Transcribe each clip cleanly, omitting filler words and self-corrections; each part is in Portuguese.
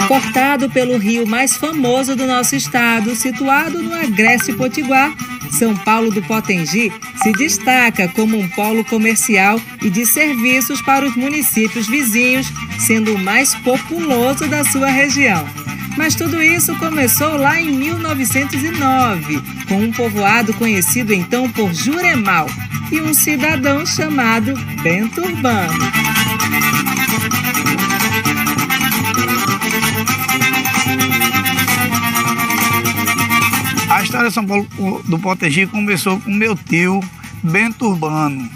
Cortado pelo rio mais famoso do nosso estado, situado no Agreste Potiguar, São Paulo do Potengi se destaca como um polo comercial e de serviços para os municípios vizinhos, sendo o mais populoso da sua região. Mas tudo isso começou lá em 1909, com um povoado conhecido então por Juremal e um cidadão chamado Bento Urbano. A história de São Paulo do Potengi começou com meu tio, Bento Urbano,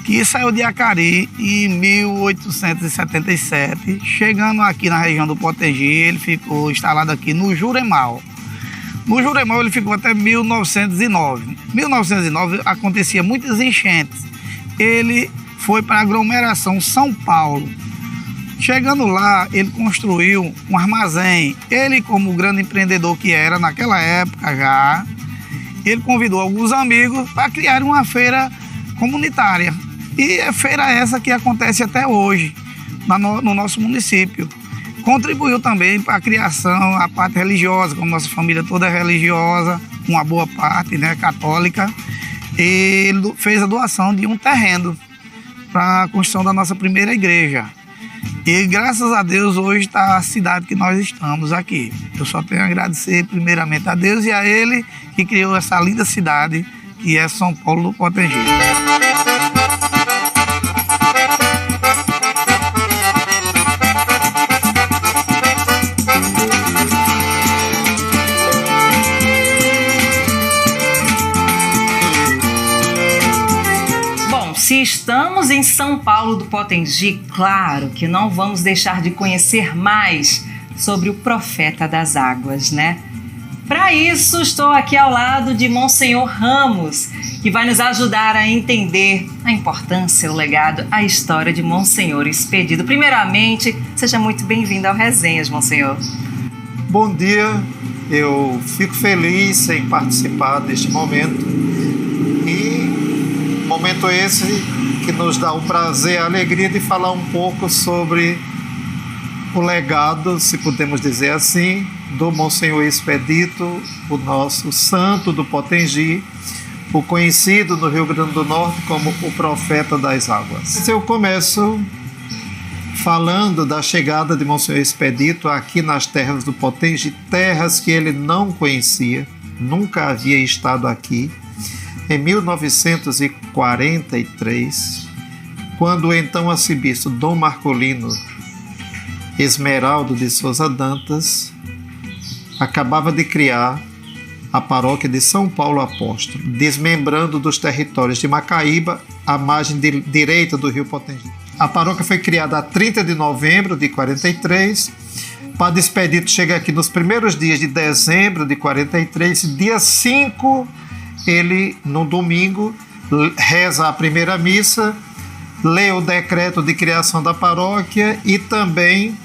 que saiu de Acari em 1877. Chegando aqui na região do Potengi, ele ficou instalado aqui no Juremal. No Juremal ele ficou até 1909. Em 1909 acontecia muitas enchentes. Ele foi para a aglomeração São Paulo. Chegando lá, ele construiu um armazém. Ele, como grande empreendedor que era naquela época já, ele convidou alguns amigos para criar uma feira comunitária. E é feira essa que acontece até hoje no nosso município. Contribuiu também para a criação, a parte religiosa, como nossa família toda é religiosa, uma boa parte, né, católica. Ele fez a doação de um terreno para a construção da nossa primeira igreja. E graças a Deus hoje está a cidade que nós estamos aqui. Eu só tenho a agradecer primeiramente a Deus e a Ele que criou essa linda cidade que é São Paulo do Potengi. Se estamos em São Paulo do Potengi, claro que não vamos deixar de conhecer mais sobre o Profeta das Águas, né? Para isso, estou aqui ao lado de Monsenhor Ramos, que vai nos ajudar a entender a importância, o legado, a história de Monsenhor Expedito. Primeiramente, seja muito bem-vindo ao Resenhas, Monsenhor. Bom dia, eu fico feliz em participar deste momento. Momento esse que nos dá o prazer, a alegria de falar um pouco sobre o legado, se podemos dizer assim, do Monsenhor Expedito, o nosso santo do Potengi, o conhecido no Rio Grande do Norte como o Profeta das Águas. Eu começo falando da chegada de Monsenhor Expedito aqui nas terras do Potengi, terras que ele não conhecia, nunca havia estado aqui. Em 1943, quando o então arcebispo Dom Marcolino Esmeraldo de Souza Dantas acabava de criar a paróquia de São Paulo Apóstolo, desmembrando dos territórios de Macaíba a margem direita do rio Potengi. A paróquia foi criada a 30 de novembro de 43. Padre Expedito chega aqui nos primeiros dias de dezembro de 43, dia 5. Ele, no domingo, reza a primeira missa, lê o decreto de criação da paróquia e também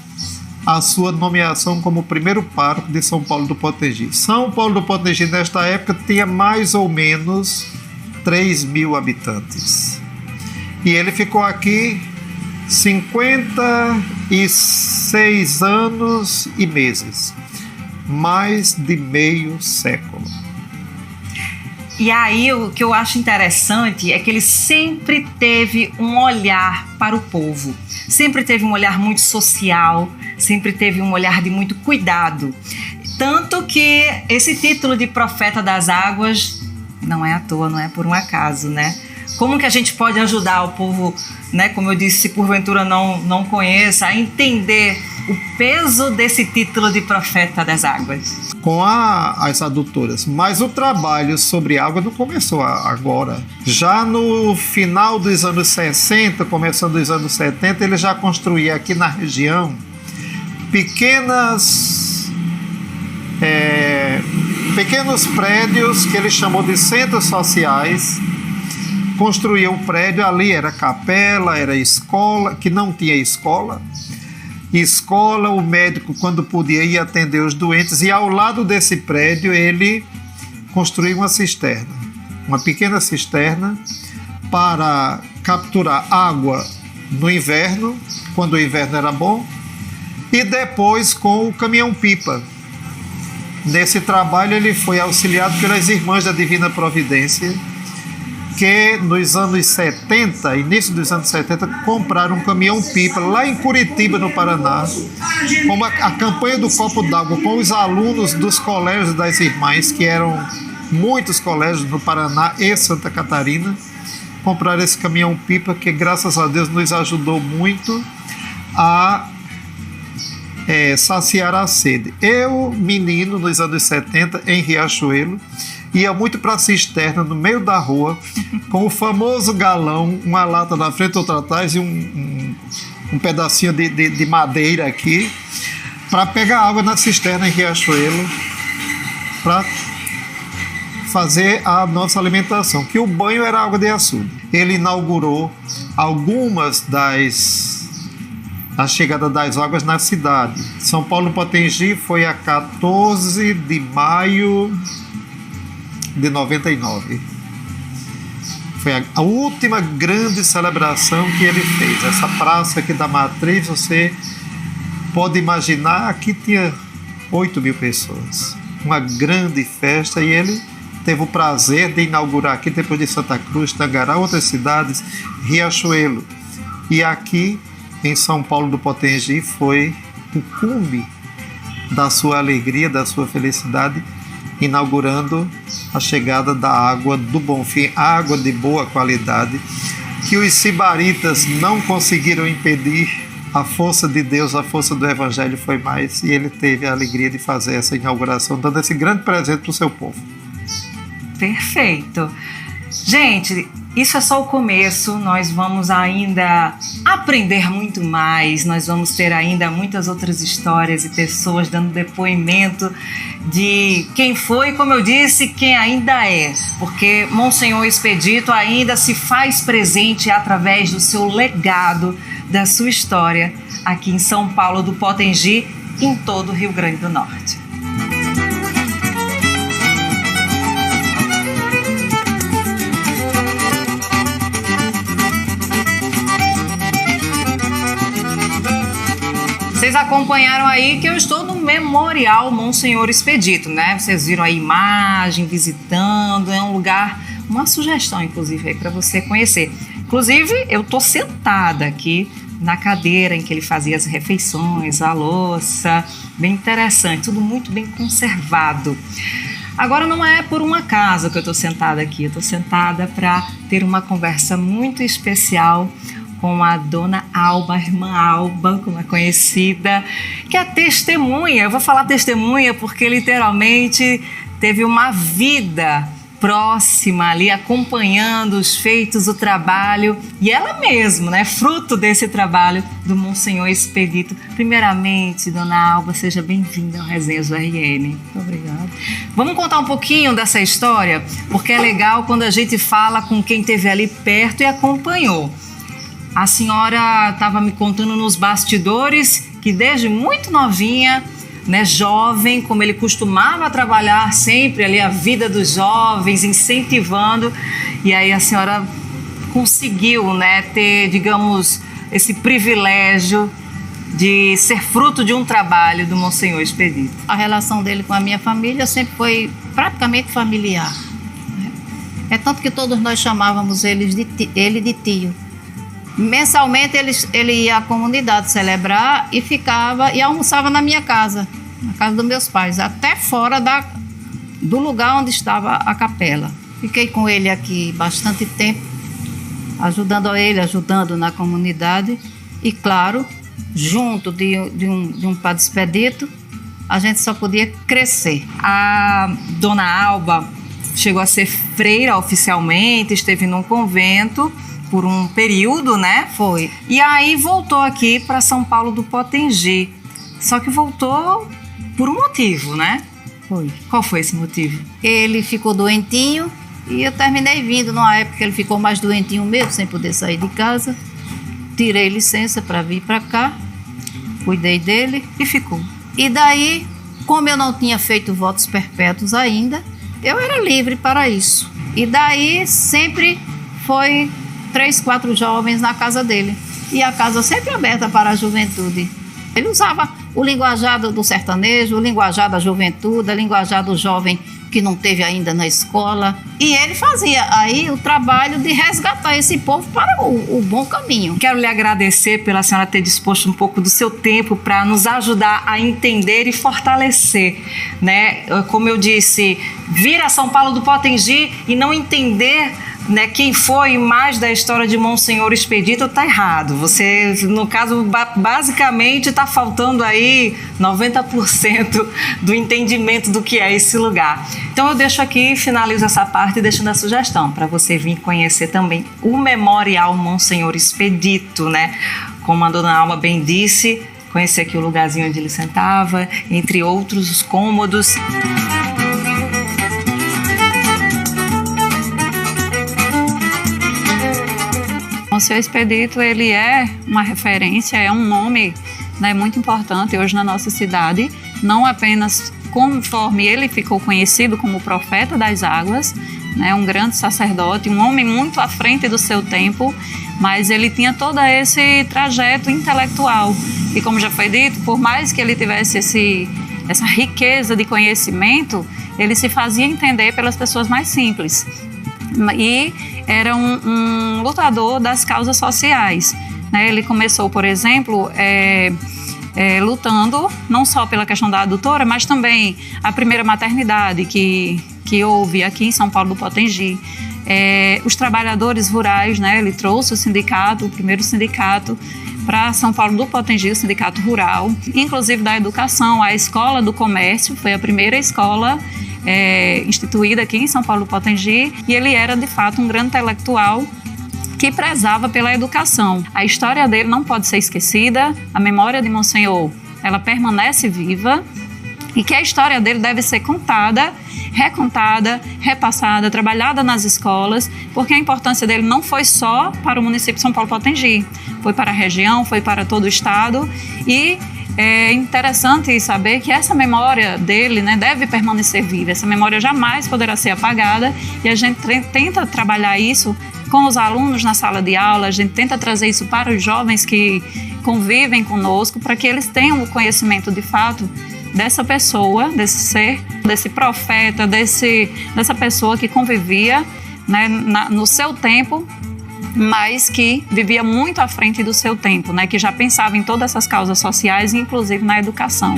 a sua nomeação como primeiro pároco de São Paulo do Potengi. São Paulo do Potengi, nesta época, tinha mais ou menos 3.000 habitantes. E ele ficou aqui 56 anos e meses, mais de meio século. E aí o que eu acho interessante é que ele sempre teve um olhar para o povo, sempre teve um olhar muito social, sempre teve um olhar de muito cuidado. Tanto que esse título de Profeta das Águas não é à toa, não é por um acaso, né? Como que a gente pode ajudar o povo, né? Como eu disse, se porventura não conheça, a entender o peso desse título de Profeta das Águas? Com as adutoras, mas o trabalho sobre água não começou agora. Já no final dos anos 60, começando dos anos 70, ele já construía aqui na região pequenos prédios que ele chamou de centros sociais. Construía um prédio, ali era capela, era escola, que não tinha escola. escola, o médico, quando podia, ia atender os doentes, e ao lado desse prédio ele construiu uma cisterna, uma pequena cisterna, para capturar água no inverno, quando o inverno era bom, e depois com o caminhão-pipa. Nesse trabalho ele foi auxiliado pelas Irmãs da Divina Providência, que nos anos 70, início dos anos 70, compraram um caminhão-pipa lá em Curitiba, no Paraná, com a campanha do copo d'água, com os alunos dos colégios das Irmãs, que eram muitos colégios no Paraná e Santa Catarina. Compraram esse caminhão-pipa que, graças a Deus, nos ajudou muito a saciar a sede. Eu, menino, nos anos 70, em Riachuelo, ia muito para a cisterna, no meio da rua, com o famoso galão, uma lata na frente, outra atrás, e um pedacinho de madeira aqui, para pegar água na cisterna em Riachuelo, para fazer a nossa alimentação, que o banho era água de açude. Ele inaugurou algumas a chegada das águas na cidade. São Paulo Potengi foi a 14 de maio de 99. Foi a última grande celebração que ele fez. Essa praça aqui da Matriz, você pode imaginar, aqui tinha 8.000 pessoas. Uma grande festa, e ele teve o prazer de inaugurar aqui, depois de Santa Cruz, Tangará, outras cidades, Riachuelo. E aqui em São Paulo do Potengi foi o cume da sua alegria, da sua felicidade, inaugurando a chegada da água do Bonfim, água de boa qualidade, que os sibaritas não conseguiram impedir. A força de Deus, a força do Evangelho foi mais, e ele teve a alegria de fazer essa inauguração, dando esse grande presente para o seu povo. Perfeito. Gente, isso é só o começo, nós vamos ainda aprender muito mais, nós vamos ter ainda muitas outras histórias e pessoas dando depoimento de quem foi, como eu disse, quem ainda é, porque Monsenhor Expedito ainda se faz presente através do seu legado, da sua história, aqui em São Paulo do Potengi, em todo o Rio Grande do Norte. Vocês acompanharam aí que eu estou no Memorial Monsenhor Expedito, né? Vocês viram a imagem, visitando, é um lugar, uma sugestão, inclusive, aí para você conhecer. Inclusive, eu estou sentada aqui na cadeira em que ele fazia as refeições, a louça, bem interessante, tudo muito bem conservado. Agora, não é por um acaso que eu estou sentada aqui, eu estou sentada para ter uma conversa muito especial com a Dona Alba, a irmã Alba, como é conhecida, que é testemunha. Eu vou falar testemunha porque literalmente teve uma vida próxima ali, acompanhando os feitos, o trabalho, e ela mesma, né, fruto desse trabalho do Monsenhor Expedito. Primeiramente, Dona Alba, seja bem-vinda ao Resenhas URN. Muito obrigada. Vamos contar um pouquinho dessa história, porque é legal quando a gente fala com quem esteve ali perto e acompanhou. A senhora estava me contando nos bastidores que desde muito novinha, né, jovem, como ele costumava trabalhar sempre ali a vida dos jovens, incentivando, e aí a senhora conseguiu, né, ter, digamos, esse privilégio de ser fruto de um trabalho do Monsenhor Expedito. A relação dele com a minha família sempre foi praticamente familiar, né? É tanto que todos nós chamávamos ele de tio. Mensalmente ele ia à comunidade celebrar e ficava e almoçava na minha casa, na casa dos meus pais, até fora do lugar onde estava a capela. Fiquei com ele aqui bastante tempo, ajudando na comunidade e, claro, junto de um padre Expedito, a gente só podia crescer. A Dona Alba chegou a ser freira oficialmente, esteve num convento por um período, né? Foi. E aí voltou aqui para São Paulo do Potengi. Só que voltou por um motivo, né? Foi. Qual foi esse motivo? Ele ficou doentinho e eu terminei vindo numa época que ele ficou mais doentinho mesmo, sem poder sair de casa. Tirei licença para vir para cá cuidei dele. E ficou. E daí, como eu não tinha feito votos perpétuos ainda, eu era livre para isso. E daí sempre foi 3, 4 jovens na casa dele. E a casa sempre aberta para a juventude. Ele usava o linguajar do sertanejo, o linguajar da juventude, o linguajar do jovem que não teve ainda na escola. E ele fazia aí o trabalho de resgatar esse povo para o bom caminho. Quero lhe agradecer pela senhora ter disposto um pouco do seu tempo para nos ajudar a entender e fortalecer, né? Como eu disse, vir a São Paulo do Potengi e não entender, né, quem foi mais da história de Monsenhor Expedito, está errado. Você, no caso, basicamente está faltando aí 90% do entendimento do que é esse lugar. Então eu deixo aqui, finalizo essa parte deixando a sugestão para você vir conhecer também o Memorial Monsenhor Expedito, né? Como a dona Alma bem disse, conhecer aqui o lugarzinho onde ele sentava, entre outros os cômodos. Monsenhor Expedito, ele é uma referência, é um nome, né, muito importante hoje na nossa cidade, não apenas conforme ele ficou conhecido como o profeta das águas, né, um grande sacerdote, um homem muito à frente do seu tempo, mas ele tinha todo esse trajeto intelectual. E como já foi dito, por mais que ele tivesse essa riqueza de conhecimento, ele se fazia entender pelas pessoas mais simples. E era um lutador das causas sociais, né? Ele começou, por exemplo, lutando não só pela questão da adotora, mas também a primeira maternidade que houve aqui em São Paulo do Potengi. Os trabalhadores rurais, né? Ele trouxe o sindicato, o primeiro sindicato para São Paulo do Potengi, o sindicato rural, inclusive da educação, a Escola do Comércio, foi a primeira escola instituída aqui em São Paulo do Potengi, e ele era de fato um grande intelectual que prezava pela educação. A história dele não pode ser esquecida, a memória de Monsenhor, ela permanece viva, e que a história dele deve ser contada, recontada, repassada, trabalhada nas escolas, porque a importância dele não foi só para o município de São Paulo Potengi, foi para a região, foi para todo o estado, e é interessante saber que essa memória dele, né, deve permanecer viva, essa memória jamais poderá ser apagada, e a gente tenta trabalhar isso com os alunos na sala de aula, a gente tenta trazer isso para os jovens que convivem conosco, para que eles tenham o conhecimento de fato dessa pessoa, desse ser, desse profeta, dessa pessoa que convivia, né, no seu tempo, mas que vivia muito à frente do seu tempo, né, que já pensava em todas essas causas sociais, inclusive na educação.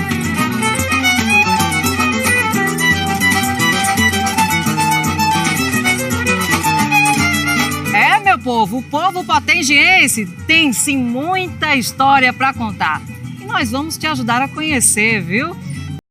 Meu povo, o povo potengiense tem sim muita história para contar. E nós vamos te ajudar a conhecer, viu?